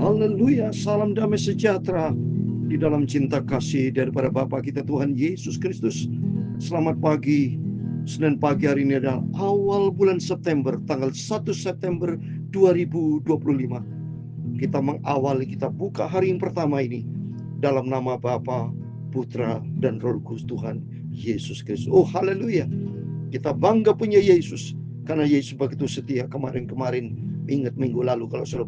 Haleluya, salam damai sejahtera di dalam cinta kasih daripada Bapa kita Tuhan Yesus Kristus. Selamat pagi, Senin pagi hari ini adalah awal bulan September, tanggal 1 September 2025. Kita mengawali, kita buka hari yang pertama ini dalam nama Bapa, Putra, dan Roh Kudus Tuhan Yesus Kristus. Oh haleluya, kita bangga punya Yesus, karena Yesus begitu setia. Kemarin ingat minggu lalu kalau sudah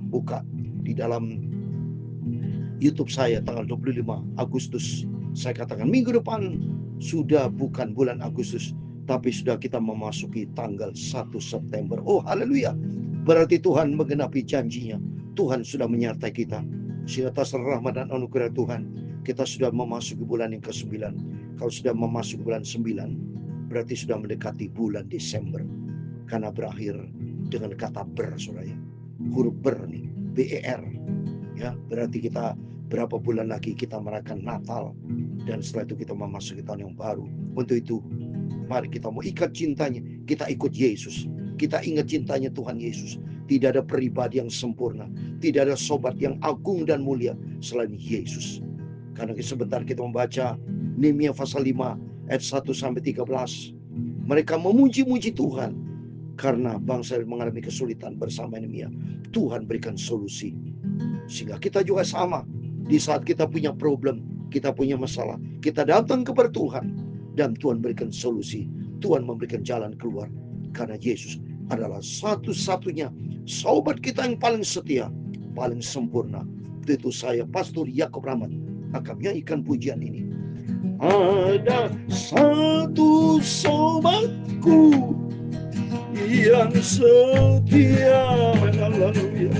buka di dalam YouTube saya tanggal 25 Agustus, saya katakan minggu depan sudah bukan bulan Agustus, tapi sudah kita memasuki tanggal 1 September. Oh haleluya, berarti Tuhan menggenapi janjinya. Tuhan sudah menyertai kita. Sehingga atas rahmat dan anugerah Tuhan, kita sudah memasuki bulan yang ke-9. Kalau sudah memasuki bulan 9, berarti sudah mendekati bulan Desember. Karena berakhir dengan kata ber, saudara. Huruf ber nih, BER. Ya, berarti kita berapa bulan lagi kita merayakan Natal, dan setelah itu kita memasuki tahun yang baru. Untuk itu, mari kita mau ikat cintanya, kita ikut Yesus. Kita ingat cintanya Tuhan Yesus. Tidak ada pribadi yang sempurna, tidak ada sobat yang agung dan mulia selain Yesus. Karena sebentar kita membaca Nehemia pasal 5 ayat 1-13. Mereka memuji-muji Tuhan karena bangsa mengalami kesulitan bersama Nehemia. Tuhan berikan solusi. Sehingga kita juga sama. Di saat kita punya problem, kita punya masalah, kita datang kepada Tuhan dan Tuhan berikan solusi. Tuhan memberikan jalan keluar. Karena Yesus adalah satu-satunya sobat kita yang paling setia, paling sempurna. Itu saya, Pastor Yakob Rahmat, akan menyanyikan pujian ini. Ada satu sobatku yang setia, haleluya.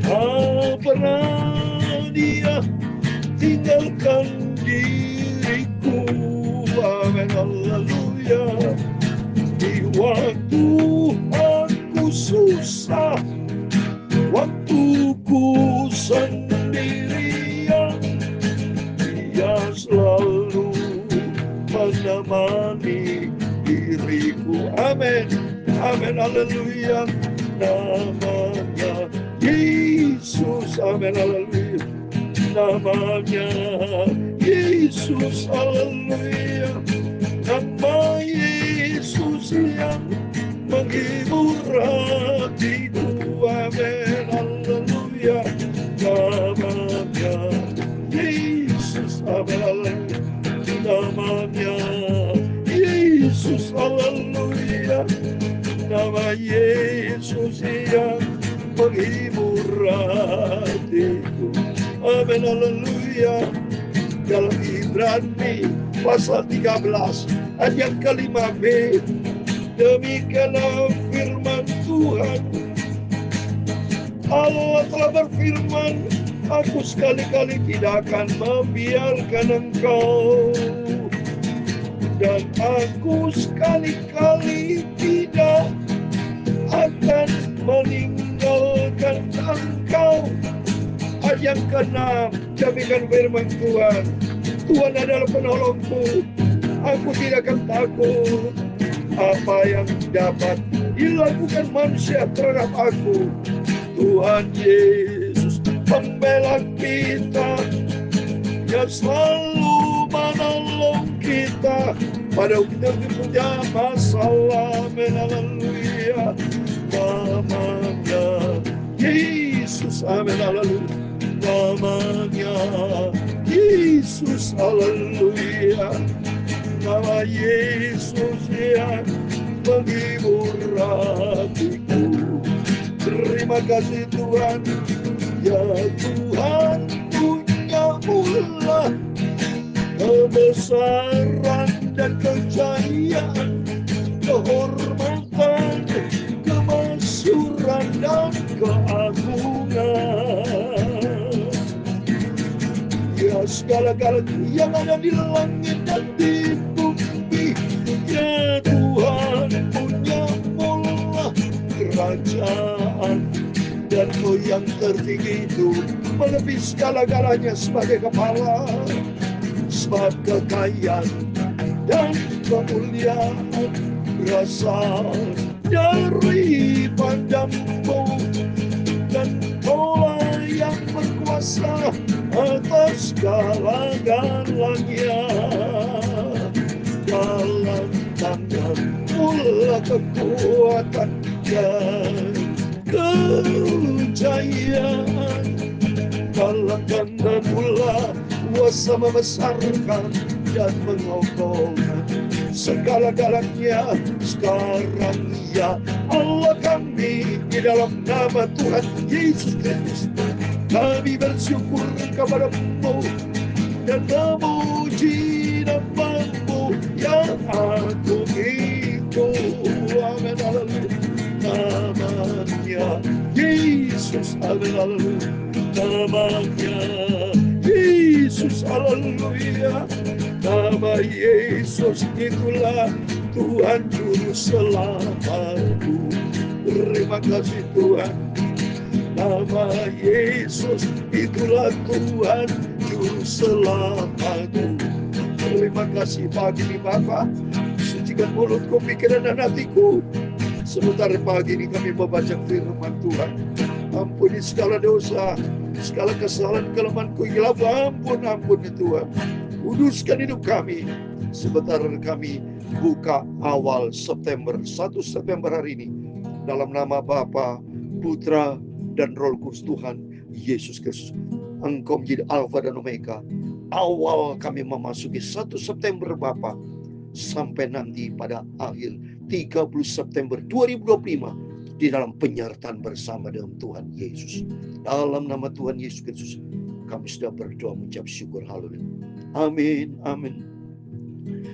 Tak pernah dia tinggalkan diriku, amin, haleluya. Di waktu aku susah, waktuku sendirian, dia selalu menemani diriku, amin, amin, haleluya. Namanya Yesus, amin, haleluya. Namanya Yesus, haleluya. Nama Yesus yang menghibur hatiku, amin, haleluya. Namanya Yesus, amin, haleluya. Namanya Yesus, haleluya. Nama Yesus yang menghibur hatiku, amin, haleluya. Dalam Ibrani pasal 13 ayat ke-5b, demikianlah firman Tuhan. Allah telah berfirman, aku sekali-kali tidak akan membiarkan engkau, dan aku sekali-kali tidak akan meninggalkan engkau. Ayat yang ke-6, demikian firman Tuhan. Tuhan adalah penolongku, aku tidak akan takut apa yang dapat dilakukan manusia terhadap aku. Tuhan Yesus pembela kita, yang selalu menolong kita pada kita punya masalah, haleluya. Namanya Yesus, amin, haleluya. Namanya Yesus, haleluya. Nama Yesus yang menghibur hatiku. Terima kasih Tuhan, ya Tuhan punya mula kebesaran dan kejayaan, kehormatan, kemasyuran dan keagungan. Ya segala-galanya yang ada di langit dan di bumi, ya Tuhan punya mula kerajaan, dan Kau yang tertinggi itu melebihi segala-galanya sebagai kepala. Sebab kekayaan dan kemuliaan berasal dari padamu, dan Kau segala-galanya. Dalam tangan mula kekuatan dan kejayaan. Kalahkan dan mula kuasa membesarkan dan mengokohkan segala-galanya. Sekarang ya Allah kami, di dalam nama Tuhan Yesus Kristus, kami bersyukur kepada-Mu dan memuji nama-Mu yang agung itu. Amin, haleluya. Namanya Yesus, amin, haleluya. Namanya Yesus, haleluya. Nama Yesus itulah Tuhan Juru Selamatku. Terima kasih Tuhan. Nama Yesus itulah Tuhan Juru Selamatku. Terima kasih pagi ini Bapa. Sucikan mulutku, pikiran dan hatiku. Sementara pagi ini kami membaca firman Tuhan. Ampuni segala dosa, segala kesalahan, kelemahanku, hilang. Ampun ya Tuhan. Kuduskan hidup kami. Sebentar kami buka awal September, 1 September hari ini. Dalam nama Bapa, Putra, dan Roh Kudus Tuhan Yesus Kristus. Engkau menjadi Alfa dan Omega. Awal kami memasuki 1 September Bapa, sampai nanti pada akhir 30 September 2025 di dalam penyertaan bersama dengan Tuhan Yesus. Dalam nama Tuhan Yesus Kristus kami sudah berdoa mengucap syukur. Haleluya. Amin, amin.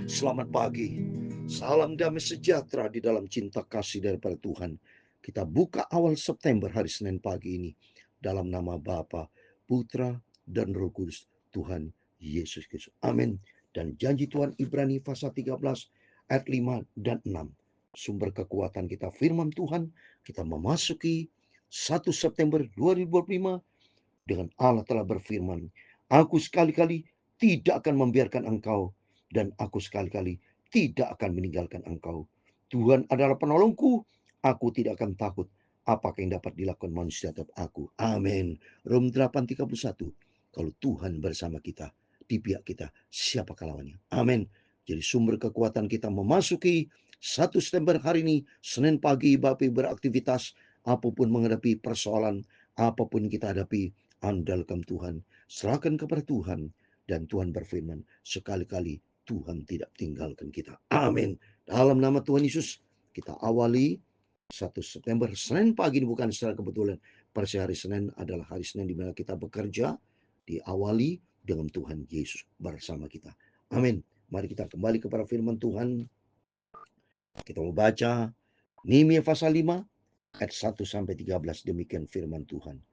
Selamat pagi. Salam damai sejahtera di dalam cinta kasih daripada Tuhan. Kita buka awal September hari Senin pagi ini dalam nama Bapa, Putra, dan Roh Kudus Tuhan Yesus Kristus. Amin. Dan janji Tuhan Ibrani pasal 13 ayat 5 dan 6. Sumber kekuatan kita firman Tuhan. Kita memasuki 1 September 2025 dengan Allah telah berfirman, aku sekali-kali tidak akan membiarkan engkau dan aku sekali-kali tidak akan meninggalkan engkau. Tuhan adalah penolongku, aku tidak akan takut apakah yang dapat dilakukan manusia terhadap aku. Amin. Rom 8:31. Kalau Tuhan bersama kita, di pihak kita, siapakah lawannya? Amin. Jadi sumber kekuatan kita memasuki 1 September hari ini, Senin pagi, Bapak Ibu beraktivitas, apapun menghadapi persoalan, apapun kita hadapi, andalkan Tuhan, serahkan kepada Tuhan, dan Tuhan berfirman, sekali-kali Tuhan tidak tinggalkan kita. Amin. Dalam nama Tuhan Yesus, kita awali 1 September, Senin pagi ini bukan secara kebetulan. Persi hari Senin adalah hari Senin di mana kita bekerja, diawali dengan Tuhan Yesus bersama kita. Amin. Mari kita kembali kepada firman Tuhan. Kita mau baca Nehemia pasal 5 ayat 1 sampai 13. Demikian firman Tuhan.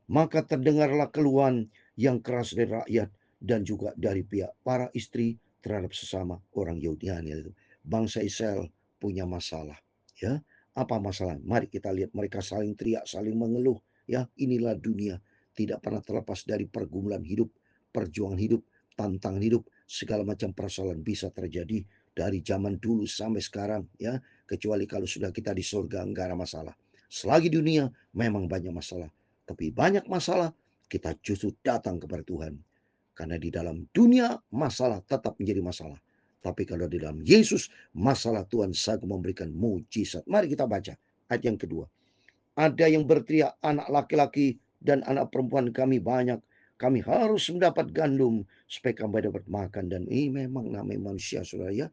Maka terdengarlah keluhan yang keras dari rakyat dan juga dari pihak para istri terhadap sesama orang Yahudi. Yaitu bangsa Israel punya masalah. Ya, apa masalah? Mari kita lihat mereka saling teriak, saling mengeluh. Ya, inilah dunia, tidak pernah terlepas dari pergumulan hidup, perjuangan hidup, tantangan hidup, segala macam persoalan bisa terjadi dari zaman dulu sampai sekarang. Ya, kecuali kalau sudah kita di surga enggak ada masalah. Selagi dunia memang banyak masalah. Tapi banyak masalah, kita justru datang kepada Tuhan. Karena di dalam dunia, masalah tetap menjadi masalah. Tapi kalau di dalam Yesus, masalah Tuhan sanggup memberikan mujizat. Mari kita baca ayat yang kedua. Ada yang berteriak, anak laki-laki dan anak perempuan kami banyak. Kami harus mendapat gandum supaya kami dapat makan. Dan ini memang namanya manusia, saudara ya.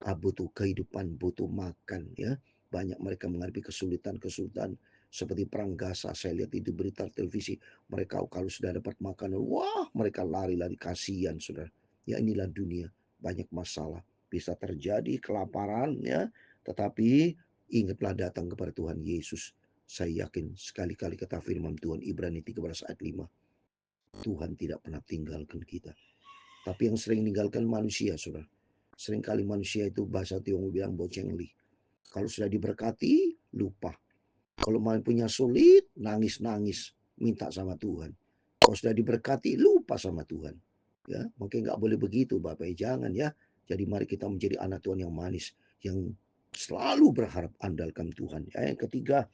Butuh kehidupan, butuh makan ya. Banyak mereka menghadapi kesulitan-kesulitan seperti perang Gaza. Saya lihat itu berita televisi. Mereka kalau sudah dapat makanan, wah mereka lari-lari, kasihan saudara. Ya inilah dunia, banyak masalah. Bisa terjadi kelaparan ya. Tetapi ingatlah datang kepada Tuhan Yesus. Saya yakin sekali-kali kata firman Tuhan Ibrani 13 ayat 5. Tuhan tidak pernah tinggalkan kita. Tapi yang sering meninggalkan manusia saudara. Seringkali manusia itu bahasa Tionghoa bilang bocengli. Kalau sudah diberkati, lupa. Kalau punya sulit, nangis-nangis, minta sama Tuhan. Kalau sudah diberkati, lupa sama Tuhan. Ya, mungkin nggak boleh begitu, Bapak. Jangan ya. Jadi mari kita menjadi anak Tuhan yang manis, yang selalu berharap andalkan Tuhan. Ya, yang ketiga,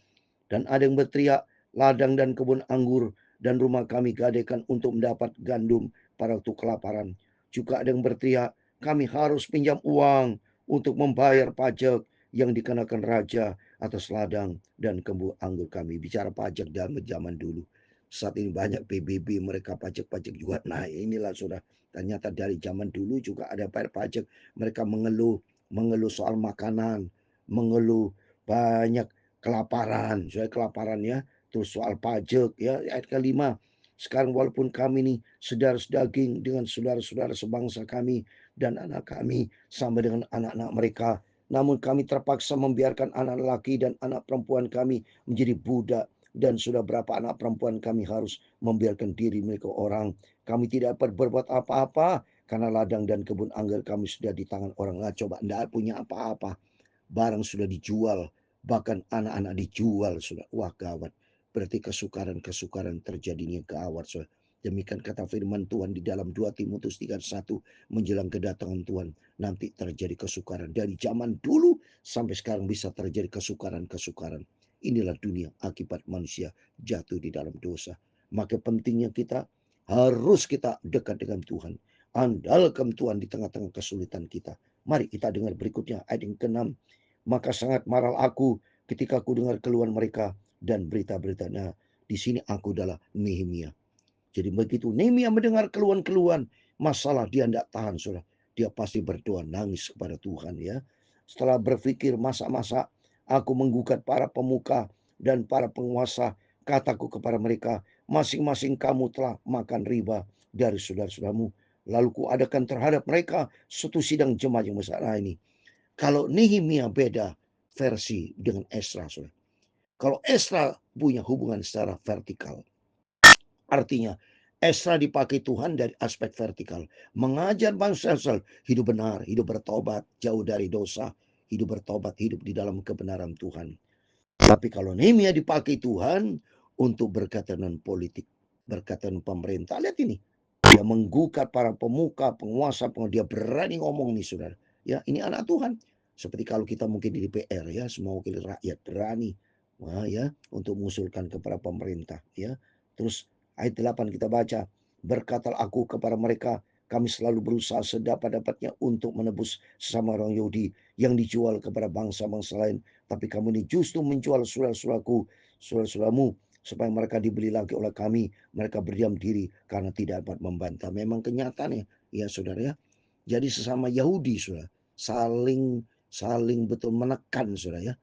dan ada yang berteriak, ladang dan kebun anggur dan rumah kami gadaikan untuk mendapat gandum pada waktu kelaparan. Juga ada yang berteriak, kami harus pinjam uang untuk membayar pajak yang dikenakan raja atas ladang dan kebun anggur kami. Bicara pajak dalam zaman dulu. Saat ini banyak PBB, mereka pajak-pajak juga. Nah inilah sudah, ternyata dari zaman dulu juga ada bayar pajak. Mereka mengeluh soal makanan, mengeluh banyak kelaparan, soal kelaparannya, terus soal pajak ya. Ayat kelima, sekarang walaupun kami nih saudara daging dengan saudara-saudara sebangsa kami dan anak kami sama dengan anak-anak mereka, namun kami terpaksa membiarkan anak laki dan anak perempuan kami menjadi budak, dan sudah berapa anak perempuan kami harus membiarkan diri mereka orang. Kami tidak dapat berbuat apa-apa karena ladang dan kebun anggur kami sudah di tangan orang. Nah, coba tidak punya apa-apa, barang sudah dijual, bahkan anak-anak dijual sudah. Wah gawat. Berarti kesukaran-kesukaran terjadinya gawat. Sudah. Demikian kata firman Tuhan di dalam 2 Timotius 3:1, menjelang kedatangan Tuhan nanti terjadi kesukaran. Dari zaman dulu sampai sekarang bisa terjadi kesukaran-kesukaran. Inilah dunia akibat manusia jatuh di dalam dosa. Maka pentingnya kita harus kita dekat dengan Tuhan. Andalkan Tuhan di tengah-tengah kesulitan kita. Mari kita dengar berikutnya ayat yang ke-6. Maka sangat marah aku ketika aku dengar keluhan mereka dan berita-beritanya. Di sini aku adalah Nehemia. Jadi begitu Nehemia mendengar keluhan-keluhan masalah, dia tidak tahan, saudara. Dia pasti berdoa, nangis kepada Tuhan ya. Setelah berpikir masa-masa aku menggugat para pemuka dan para penguasa, kataku kepada mereka, masing-masing kamu telah makan riba dari saudara-saudaramu. Lalu kuadakan terhadap mereka suatu sidang jemaat yang besar. Nah ini, kalau Nehemia beda versi dengan Esra, saudara. Kalau Esra punya hubungan secara vertikal, artinya Esra dipakai Tuhan dari aspek vertikal. Mengajar bangsa Israel hidup benar, hidup bertobat, jauh dari dosa, hidup bertobat, hidup di dalam kebenaran Tuhan. Tapi kalau Nehemia dipakai Tuhan untuk berkaitan dengan politik, berkaitan pemerintah. Lihat ini. Dia menggugat para pemuka, penguasa, dia berani ngomong nih saudara. Ya, ini anak Tuhan. Seperti kalau kita mungkin di DPR ya, semua wakil rakyat berani, wah ya, untuk mengusulkan kepada pemerintah ya. Terus ayat 8 kita baca, berkatalah aku kepada mereka, kami selalu berusaha sedapat-dapatnya untuk menebus sesama orang Yahudi yang dijual kepada bangsa-bangsa lain. Tapi kamu ini justru menjual saudara-saudaraku, saudara-saudaramu, supaya mereka dibeli lagi oleh kami. Mereka berdiam diri karena tidak dapat membantah. Memang kenyataannya, ya saudara ya. Jadi sesama Yahudi, saudara, saling betul menekan, saudara ya.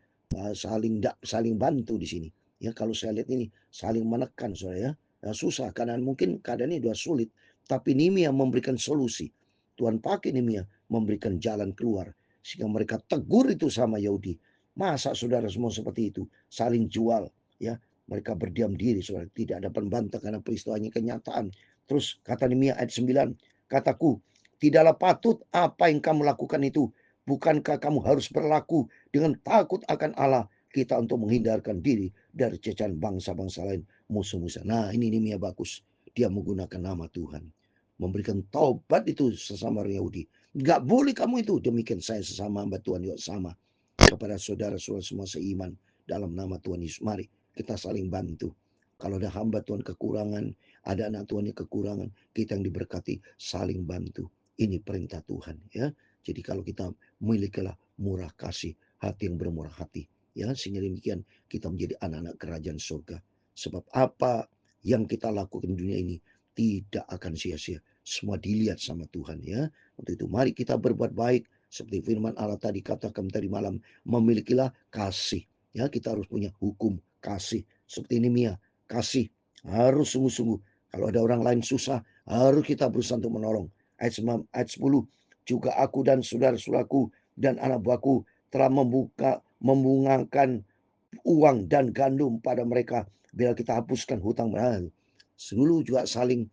Saling bantu di sini. Ya, kalau saya lihat ini saling menekan, saudara ya. Nah, susah karena mungkin keadaan ini sudah sulit, tapi Nehemia memberikan solusi. Tuhan pakai Nehemia memberikan jalan keluar sehingga mereka tegur itu sama Yahudi. Masa saudara semua seperti itu, saling jual ya. Mereka berdiam diri, saudara, tidak ada pembantah karena peristiwanya kenyataan. Terus kata Nehemia ayat 9, kataku, tidaklah patut apa yang kamu lakukan itu. Bukankah kamu harus berlaku dengan takut akan Allah kita untuk menghindarkan diri dari cacahan bangsa-bangsa lain, musuh-musuh. Nah ini Nehemia bagus. Dia menggunakan nama Tuhan. Memberikan taubat itu sesama orang Yahudi. Enggak boleh kamu itu. Demikian saya sesama hamba Tuhan juga sama. Kepada saudara-saudara semua seiman dalam nama Tuhan Yesus. Mari kita saling bantu. Kalau ada hamba Tuhan kekurangan, ada anak Tuhan yang kekurangan, kita yang diberkati saling bantu. Ini perintah Tuhan ya. Jadi kalau kita milikilah murah kasih, hati yang bermurah hati. Ya, sehingga demikian kita menjadi anak-anak kerajaan surga. Sebab apa yang kita lakukan di dunia ini tidak akan sia-sia. Semua dilihat sama Tuhan ya. Untuk itu mari kita berbuat baik seperti firman Allah tadi katakan tadi malam, memilikilah kasih. Ya, kita harus punya hukum kasih. Seperti Nehemia, kasih harus sungguh-sungguh. Kalau ada orang lain susah, harus kita berusaha untuk menolong. Ayat 10, juga aku dan saudara-saudaraku dan anak buahku telah membungakan uang dan gandum pada mereka bila kita hapuskan hutang mereka. Seluruh juga saling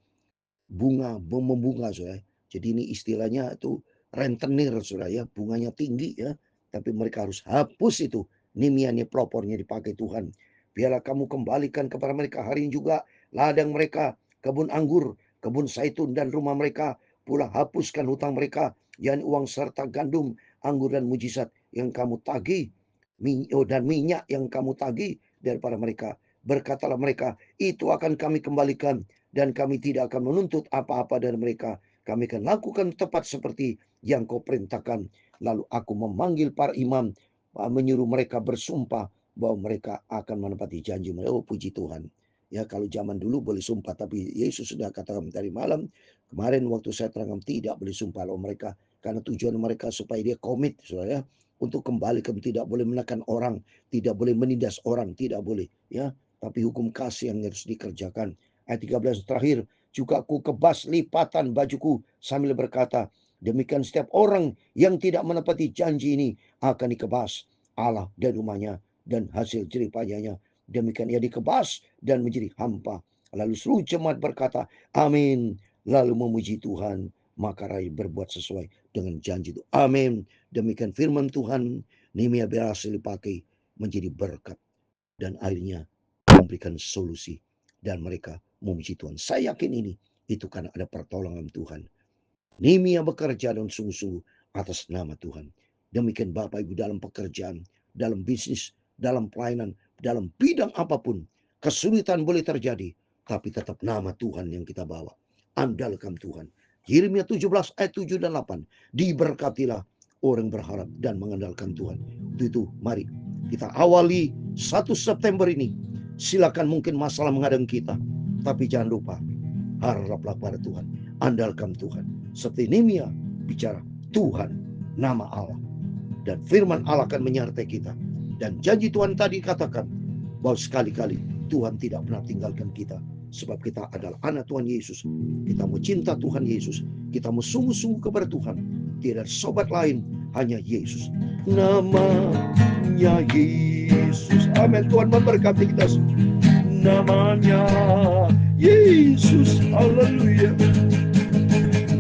membunga, saudara. Jadi ini istilahnya itu rentenir, saudara ya, bunganya tinggi ya, tapi mereka harus hapus itu. Nehemia ini pelopornya dipakai Tuhan. Biarlah kamu kembalikan kepada mereka hari ini juga ladang mereka, kebun anggur, kebun zaitun dan rumah mereka, pula hapuskan hutang mereka, yakni uang serta gandum, anggur dan mujizat yang kamu tagih, dan minyak yang kamu tagih daripada mereka. Berkatalah mereka, itu akan kami kembalikan, dan kami tidak akan menuntut apa-apa dari mereka. Kami akan lakukan tepat seperti yang kau perintahkan. Lalu aku memanggil para imam, menyuruh mereka bersumpah bahwa mereka akan menepati janji mereka. Oh, puji Tuhan. Ya, kalau zaman dulu boleh sumpah, tapi Yesus sudah katakan tadi malam, kemarin waktu saya terangkan tidak boleh sumpah loh mereka, karena tujuan mereka supaya dia komit, saudara ya, untuk kembali, kamu tidak boleh menekan orang, tidak boleh menindas orang, tidak boleh, ya. Tapi hukum kasih yang harus dikerjakan. Ayat 13 terakhir, juga aku kebas lipatan bajuku sambil berkata, demikian setiap orang yang tidak menepati janji ini akan dikebas Allah dan rumahnya dan hasil jerih payahnya. Demikian ia dikebas dan menjadi hampa. Lalu seluruh jemaat berkata, amin. Lalu memuji Tuhan. Maka rakyat berbuat sesuai dengan janji itu. Amin. Demikian firman Tuhan. Nehemia berhasil dipakai menjadi berkat. Dan akhirnya memberikan solusi. Dan mereka memuji Tuhan. Saya yakin ini. Itu karena ada pertolongan Tuhan. Nehemia bekerja dan sungguh-sungguh atas nama Tuhan. Demikian Bapak Ibu, dalam pekerjaan, dalam bisnis, dalam pelayanan, dalam bidang apapun, kesulitan boleh terjadi, tapi tetap nama Tuhan yang kita bawa. Andalkan Tuhan. Yeremia 17 ayat 7 dan 8. Diberkatilah orang berharap dan mengandalkan Tuhan. Itu mari kita awali 1 September ini. Silakan mungkin masalah menghadang kita, tapi jangan lupa haraplah pada Tuhan. Andalkan Tuhan. Seperti Nehemia bicara, Tuhan, nama Allah. Dan firman Allah akan menyertai kita. Dan janji Tuhan tadi katakan, bahwa sekali-kali Tuhan tidak pernah tinggalkan kita. Sebab kita adalah anak Tuhan Yesus. Kita mau cinta Tuhan Yesus. Kita mau sungguh-sungguh kepada Tuhan. Tidak ada sobat lain, hanya Yesus. Namanya Yesus. Amin. Tuhan memberkati kita semua. Namanya Yesus. Haleluya.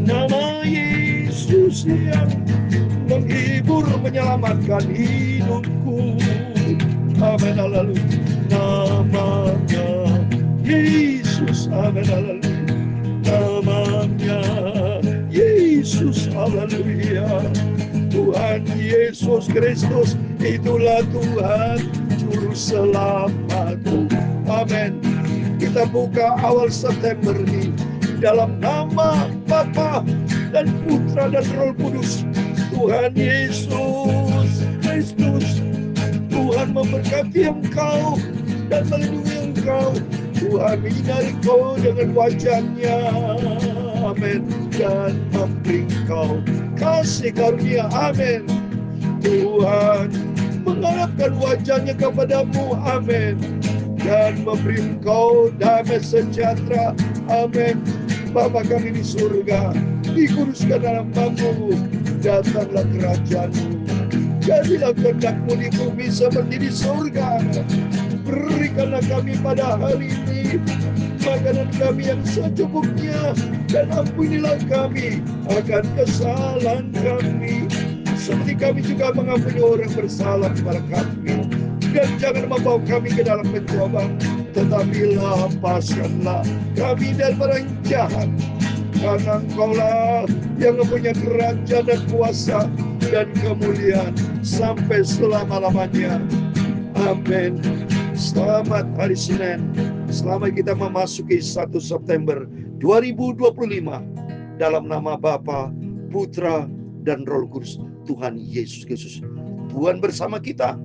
Nama Yesus yang menghibur, menyelamatkan hidupku. Amin. Haleluya. Namanya Yesus. Amin. Haleluya. Namanya Yesus. Haleluya. Tuhan Yesus Kristus, itulah Tuhan Juru Selamatku. Amin. Kita buka awal September ini dalam nama Bapa dan Putra dan Roh Kudus. Tuhan Yesus Kristus, Tuhan memberkati engkau dan melindungi engkau. Tuhan menyinari engkau dengan wajah-Nya. Amin. Dan memberi engkau kasih karunia. Amin. Tuhan mengharapkan wajah-Nya kepadamu. Amin. Dan memberi engkau damai sejahtera. Amin. Bapa kami di surga, dikuduskan dalam namamu, datanglah kerajaan-Mu, jadilah kehendak-Mu di bumi seperti di surga. Berikanlah kami pada hari ini makanan kami yang secukupnya, dan ampunilah kami akan kesalahan kami, seperti kami juga mengampuni orang bersalah kepada kami. Dan jangan membawa kami ke dalam pencobaan, tetapi lepaskanlah kami daripada yang jahat. Karena Engkaulah yang mempunyai kerajaan dan kuasa dan kemuliaan sampai selama-lamanya. Amin. Selamat hari Senin. Selamat kita memasuki 1 September 2025. Dalam nama Bapa, Putra, dan Roh Kudus, Tuhan Yesus Kristus. Tuhan bersama kita.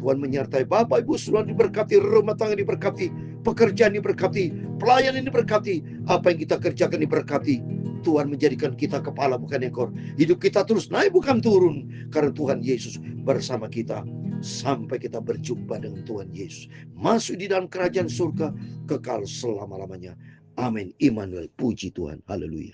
Tuhan menyertai Bapak Ibu, Saudara diberkati, rumah tangga diberkati, pekerjaan diberkati, pelayanan diberkati, apa yang kita kerjakan diberkati. Tuhan menjadikan kita kepala bukan ekor. Hidup kita terus naik bukan turun, karena Tuhan Yesus bersama kita sampai kita berjumpa dengan Tuhan Yesus, masuk di dalam kerajaan surga kekal selama-lamanya. Amin. Immanuel, puji Tuhan. Haleluya.